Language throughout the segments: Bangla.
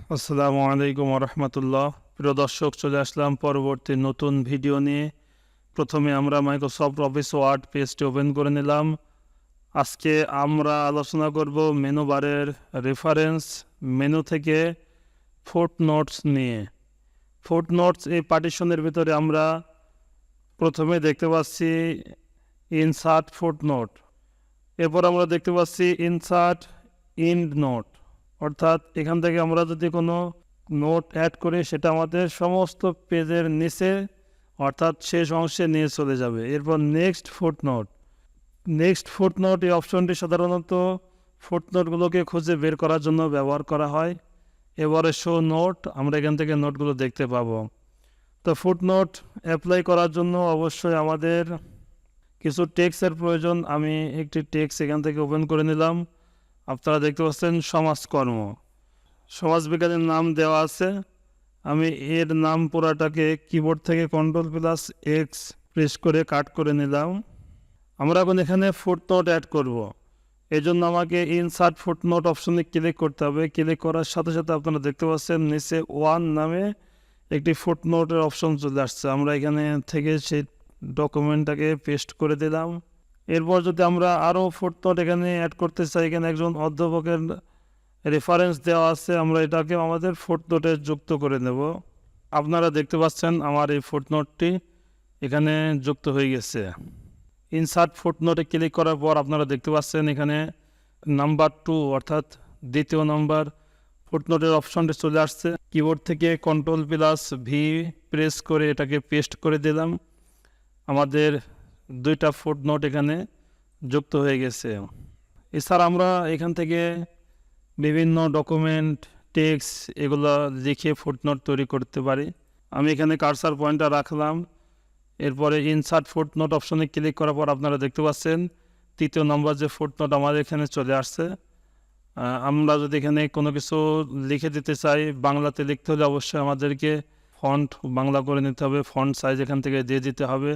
আসসালামু আলাইকুম রহমতুল্লাহ। প্রিয় দর্শক, চলে আসলাম পরবর্তী নতুন ভিডিও নিয়ে। প্রথমে আমরা মাইক্রোসফট অফিস ওয়ার্ড পেজটি ওপেন করে নিলাম। আজকে আমরা আলোচনা করব মেনু বারের রেফারেন্স মেনু থেকে ফুটনোটস নিয়ে। ফুটনোটস এই পার্টিশনের ভিতরে আমরা প্রথমে দেখতে পাচ্ছি ইনসার্ট ফুটনোট, এরপর আমরা দেখতে পাচ্ছি ইনসার্ট ইন্ড নোট, অর্থাৎ এখান থেকে আমরা যদি কোনো নোট অ্যাড করি সেটা আমাদের সমস্ত পেজের নিচে অর্থাৎ শেষ অংশে নিয়ে চলে যাবে। এরপর নেক্সট ফুটনোট। নেক্সট ফুটনোট এই অপশনটি সাধারণত ফুটনোটগুলোকে খুঁজে বের করার জন্য ব্যবহার করা হয়। এবারে শো নোট, আমরা এখান থেকে নোটগুলো দেখতে পাবো। তো ফুটনোট অ্যাপ্লাই করার জন্য অবশ্যই আমাদের কিছু টেক্সটের প্রয়োজন। আমি একটি টেক্সট এখান থেকে ওপেন করে নিলাম। আপনারা দেখতে পাচ্ছেন সমাজকর্ম, সমাজবিজ্ঞানের নাম দেওয়া আছে। আমি এর নাম পুরাটাকে কিবোর্ড থেকে Ctrl+X প্রেস করে কাট করে নিলাম। আমরা এখন এখানে ফুটনোট অ্যাড করব। এই জন্য আমাকে ইনসার্ট ফুটনোট অপশনে ক্লিক করতে হবে। ক্লিক করার সাথে সাথে আপনারা দেখতে পাচ্ছেন নিচে 1 নামে একটি ফুটনোটের অপশন চলে আসছে। আমরা এখানে থেকে সেই ডকুমেন্টটাকে পেস্ট করে দিলাম। এরপর যদি আমরা আরও ফুটনোট এখানে অ্যাড করতে চাই, এখানে একজন অধ্যাপকের রেফারেন্স দেওয়া আছে, আমরা এটাকে আমাদের ফুটনোটে যুক্ত করে নেব। আপনারা দেখতে পাচ্ছেন আমার এই ফুটনোটটি এখানে যুক্ত হয়ে গেছে। ইনসার্ট ফুটনোটে ক্লিক করার পর আপনারা দেখতে পাচ্ছেন এখানে নাম্বার 2 অর্থাৎ দ্বিতীয় নাম্বার ফুটনোটের অপশনটি চলে আসছে। কিবোর্ড থেকে Ctrl+V প্রেস করে এটাকে পেস্ট করে দিলাম। আমাদের 2টা ফুটনোট এখানে যুক্ত হয়ে গেছে। এছাড়া আমরা এখান থেকে বিভিন্ন ডকুমেন্ট, টেক্সট এগুলো লিখে ফুটনোট তৈরি করতে পারি। আমি এখানে কার্সার পয়েন্টটা রাখলাম। এরপরে ইনসার্ট ফুটনোট অপশনে ক্লিক করার পর আপনারা দেখতে পাচ্ছেন 3য় নম্বর যে ফুটনোট আমাদের এখানে চলে আসছে। আমরা যদি এখানে কোনো কিছু লিখে দিতে চাই, বাংলাতে লিখতে হলে অবশ্যই আমাদেরকে ফন্ট বাংলা করে নিতে হবে, ফন্ট সাইজ এখান থেকে দিয়ে দিতে হবে।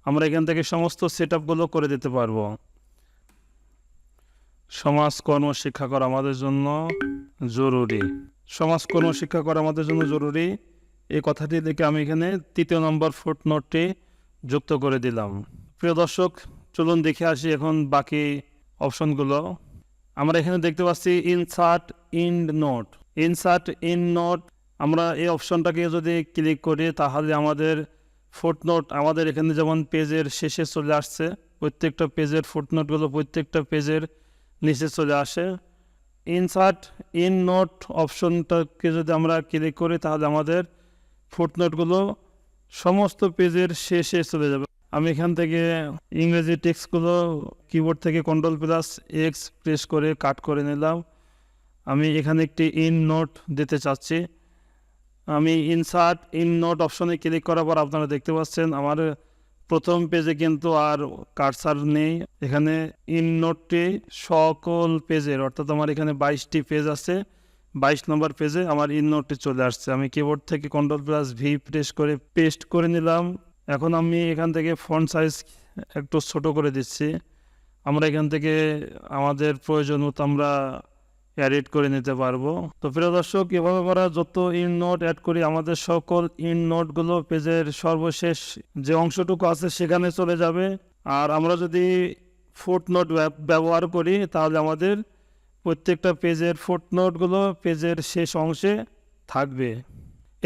আমরা এখান থেকে সমস্ত সেটআপগুলো করে দিতে পারবো। সমাজকর্ম শিক্ষা করা আমাদের জন্য জরুরি। সমাজকর্ম শিক্ষা করা আমাদের জন্য জরুরি, এই কথাটি দেখে আমি এখানে 3য় নম্বর ফুটনোটটি যুক্ত করে দিলাম। প্রিয় দর্শক, চলুন দেখে আসি এখন বাকি অপশনগুলো। আমরা এখানে দেখতে পাচ্ছি ইনসার্ট ইন্ড নোট। ইনসার্ট ইন্ড নোট, আমরা এই অপশনটাকে যদি ক্লিক করি তাহলে আমাদের ফুটনোট আমাদের এখানে যেমন পেজের শেষে চলে আসছে, প্রত্যেকটা পেজের ফুটনোটগুলো প্রত্যেকটা পেজের নিচে চলে আসে। ইনসার্ট ইন নোট অপশনটাকে যদি আমরা ক্লিক করি তাহলে আমাদের ফুটনোটগুলো সমস্ত পেজের শেষে চলে যাবে। আমি এখান থেকে ইংরেজি টেক্সটগুলো কিবোর্ড থেকে Ctrl+X প্রেস করে কাট করে নিলাম। আমি এখানে একটি ইন নোট দিতে চাচ্ছি। আমি ইনসার্ট ইন নোট অপশনে ক্লিক করার পর আপনারা দেখতে পাচ্ছেন আমার প্রথম পেজে কিন্তু আর কার্সার নেই। এখানে ইন নোটটি সকল পেজের, অর্থাৎ আমার এখানে 22টি পেজ আছে, 22 নম্বর পেজে আমার ইন নোটটি চলে আসছে। আমি কিবোর্ড থেকে Ctrl+V প্রেস করে পেস্ট করে নিলাম। এখন আমি এখান থেকে ফন্ট সাইজ একটু ছোট করে দিচ্ছি। আমরা এখান থেকে আমাদের প্রয়োজন মতো আমরা এডিট করে নিতে পারবো। তো প্রিয় দর্শক, এভাবে আমরা যত ইন নোট অ্যাড করি আমাদের সকল ইন নোটগুলো পেজের সর্বশেষ যে অংশটুকু আছে সেখানে চলে যাবে। আর আমরা যদি ফুটনোট ব্যবহার করি তাহলে আমাদের প্রত্যেকটা পেজের ফুটনোটগুলো পেজের শেষ অংশে থাকবে।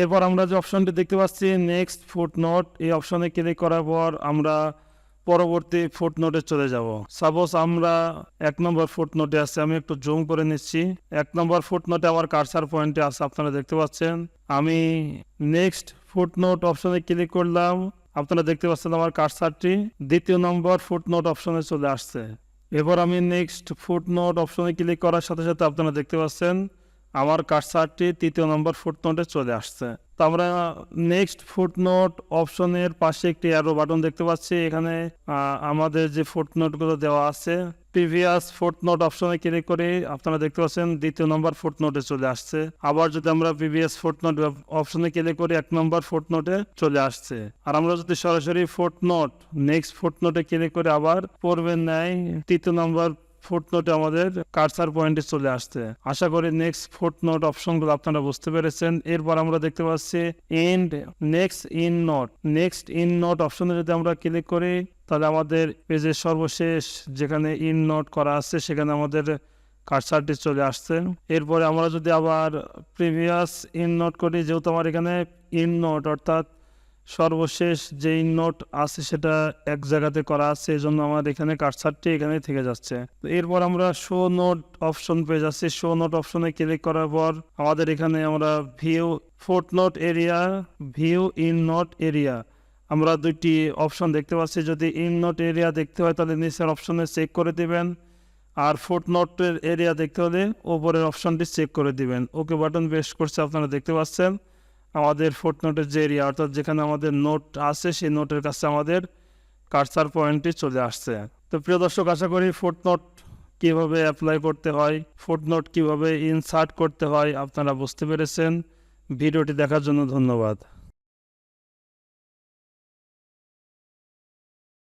এরপর আমরা যে অপশনটি দেখতে পাচ্ছি নেক্সট ফুটনোট, এই অপশনে ক্লিক করার পর আমরা পরবর্তী ফুটনোটে চলে যাব। সাপোজ আমরা 1 নম্বর ফুটনোটে আছে, আমি একটু জুম করে নিচ্ছি। 1 নম্বর ফুটনোটে আমার কার্সার পয়েন্টে আছে, আপনারা দেখতে পাচ্ছেন। আমি নেক্সট ফুটনোট অপশনে ক্লিক করলাম, আপনারা দেখতে পাচ্ছেন আমার কার্সারটি 2য় নম্বর ফুটনোট অপশনে চলে আসছে। এবার আমি নেক্সট ফুটনোট অপশনে ক্লিক করার সাথে সাথে আপনারা দেখতে পাচ্ছেন আমার কার্সারটি 3য় নম্বর ফুটনোটে চলে আসছে। তো আমরা নেক্সট ফুটনোট অপশনের পাশে একটি অ্যারো বাটন দেখতে পাচ্ছি। এখানে আমাদের যে ফুটনোটগুলো দেওয়া আছে, প্রিভিয়াস ফুটনোট অপশনে ক্লিক করে আপনারা দেখতে পাচ্ছেন 2য় নম্বর ফুটনোটে চলে আসছে। আবার যদি আমরা প্রিভিয়াস ফুটনোট অপশনে ক্লিক করি 1 নম্বর ফুটনোটে চলে আসছে। আর আমরা যদি সরাসরি ফুটনোট নেক্সট ফুটনোটে ক্লিক করে আবার পূর্বের ন্যায় 3য় নম্বর ফুটনোটে আমাদের কার্সার পয়েন্টে চলে আসছে। আশা করি নেক্সট ফুটনোট অপশনগুলো আপনারা বুঝতে পেরেছেন। এরপর আমরা দেখতে পাচ্ছি and next in note. Next in note অপশনে যদি আমরা ক্লিক করি তাহলে আমাদের পেজের সর্বশেষ যেখানে ইন নোট করা আছে সেখানে আমাদের কার্সারটি চলে আসছে। এরপরে আমরা যদি আবার প্রিভিয়াস ইন নোট করি, যেহেতু আমার এখানে ইন নোট অর্থাৎ সর্বশেষ যে ইন নোট আছে সেটা এক জায়গাতে করা আছে, এই জন্য আমার এখানে কার্সারটি এখানে থেকে যাচ্ছে। তো এরপর আমরা শো নোট অপশন পেয়ে যাচ্ছি। শো নোট অপশনে ক্লিক করার পর আমাদের এখানে আমরা view footnote area, view in note area, আমরা দুইটি অপশন দেখতে পাচ্ছি। যদি ইন নোট এরিয়া দেখতে হয় তাহলে নিচের অপশনে চেক করে দিবেন, আর ফুটনোটের এরিয়া দেখতে হলে ওপরের অপশনটি চেক করে দিবেন। ওকে বাটন প্রেস করছে, আপনারা দেখতে পাচ্ছেন আমাদের ফুটনোটের যে এরিয়া অর্থাৎ যেখানে আমাদের নোট আছে সেই নোটের কাছে আমাদের কার্সার পয়েন্টটি চলে আসছে। তো প্রিয় দর্শক, আশা করি ফুটনোট কীভাবে অ্যাপ্লাই করতে হয়, ফুটনোট কীভাবে ইনসার্ট করতে হয় আপনারা বুঝতে পেরেছেন। ভিডিওটি দেখার জন্য ধন্যবাদ।